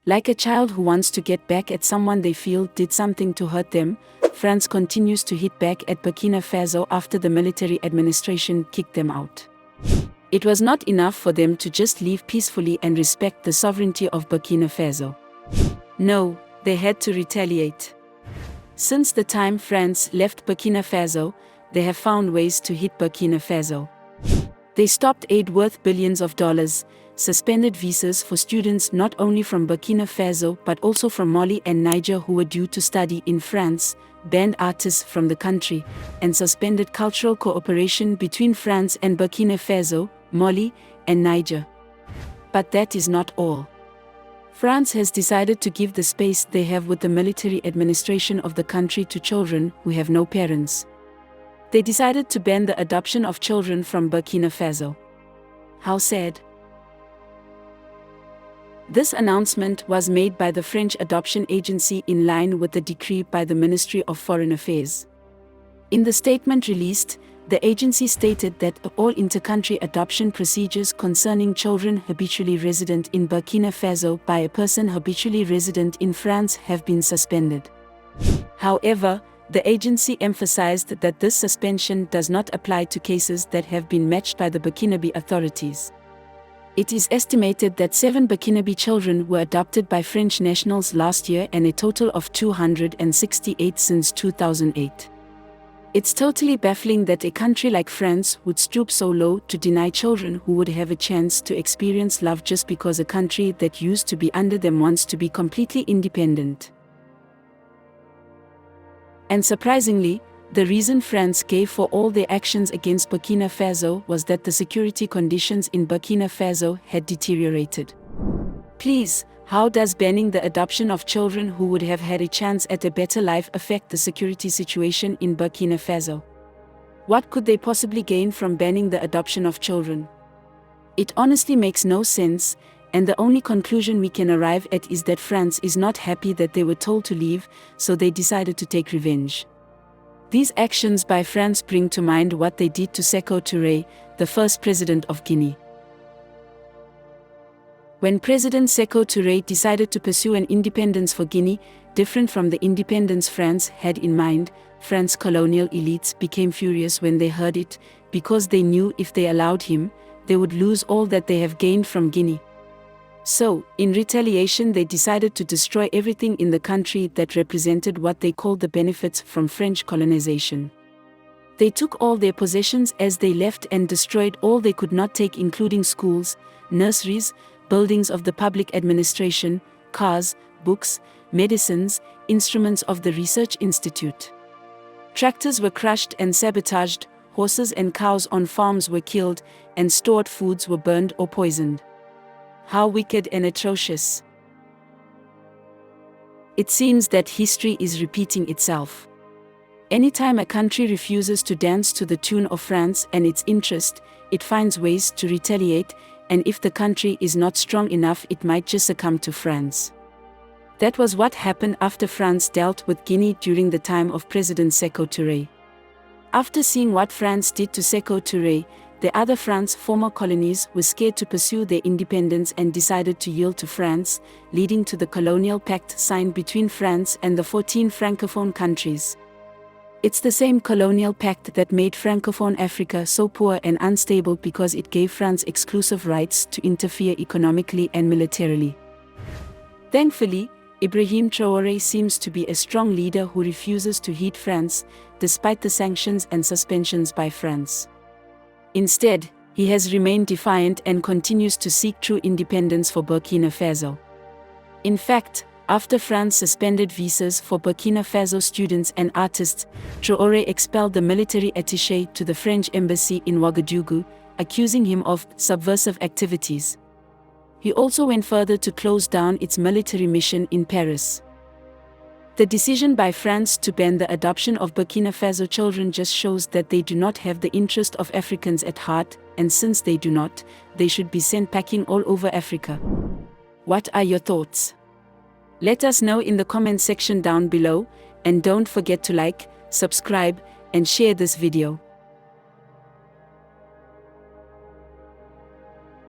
Like a child who wants to get back at someone they feel did something to hurt them, France continues to hit back at Burkina Faso after the military administration kicked them out. It was not enough for them to just leave peacefully and respect the sovereignty of Burkina Faso. No, they had to retaliate. Since the time France left Burkina Faso, they have found ways to hit Burkina Faso. They stopped aid worth billions of dollars, suspended visas for students not only from Burkina Faso but also from Mali and Niger who were due to study in France, banned artists from the country, and suspended cultural cooperation between France and Burkina Faso, Mali, and Niger. But that is not all. France has decided to give the space they have with the military administration of the country to children who have no parents. They decided to ban the adoption of children from Burkina Faso. How sad. This announcement was made by the French Adoption Agency in line with the decree by the Ministry of Foreign Affairs. In the statement released, the agency stated that all inter-country adoption procedures concerning children habitually resident in Burkina Faso by a person habitually resident in France have been suspended. However, the agency emphasized that this suspension does not apply to cases that have been matched by the Burkinabe authorities. It is estimated that 7 Burkinabe children were adopted by French nationals last year and a total of 268 since 2008. It's totally baffling that a country like France would stoop so low to deny children who would have a chance to experience love just because a country that used to be under them wants to be completely independent. And surprisingly, the reason France gave for all their actions against Burkina Faso was that the security conditions in Burkina Faso had deteriorated. Please, how does banning the adoption of children who would have had a chance at a better life affect the security situation in Burkina Faso? What could they possibly gain from banning the adoption of children? It honestly makes no sense, and the only conclusion we can arrive at is that France is not happy that they were told to leave, so they decided to take revenge. These actions by France bring to mind what they did to Sékou Touré, the first president of Guinea. When President Sékou Touré decided to pursue an independence for Guinea, different from the independence France had in mind, France's colonial elites became furious when they heard it, because they knew if they allowed him, they would lose all that they have gained from Guinea. So, in retaliation they decided to destroy everything in the country that represented what they called the benefits from French colonization. They took all their possessions as they left and destroyed all they could not take, including schools, nurseries, buildings of the public administration, cars, books, medicines, instruments of the research institute. Tractors were crushed and sabotaged, horses and cows on farms were killed, and stored foods were burned or poisoned. How wicked and atrocious. It seems that history is repeating itself. Anytime a country refuses to dance to the tune of France and its interest, it finds ways to retaliate, and if the country is not strong enough, it might just succumb to France. That was what happened after France dealt with Guinea during the time of President Sékou Touré. After seeing what France did to Sékou Touré, the other France's former colonies were scared to pursue their independence and decided to yield to France, leading to the colonial pact signed between France and the 14 Francophone countries. It's the same colonial pact that made Francophone Africa so poor and unstable because it gave France exclusive rights to interfere economically and militarily. Thankfully, Ibrahim Traoré seems to be a strong leader who refuses to heed France, despite the sanctions and suspensions by France. Instead, he has remained defiant and continues to seek true independence for Burkina Faso. In fact, after France suspended visas for Burkina Faso students and artists, Traoré expelled the military attaché to the French embassy in Ouagadougou, accusing him of subversive activities. He also went further to close down its military mission in Paris. The decision by France to ban the adoption of Burkina Faso children just shows that they do not have the interest of Africans at heart, and since they do not, they should be sent packing all over Africa. What are your thoughts? Let us know in the comment section down below, and don't forget to like, subscribe, and share this video.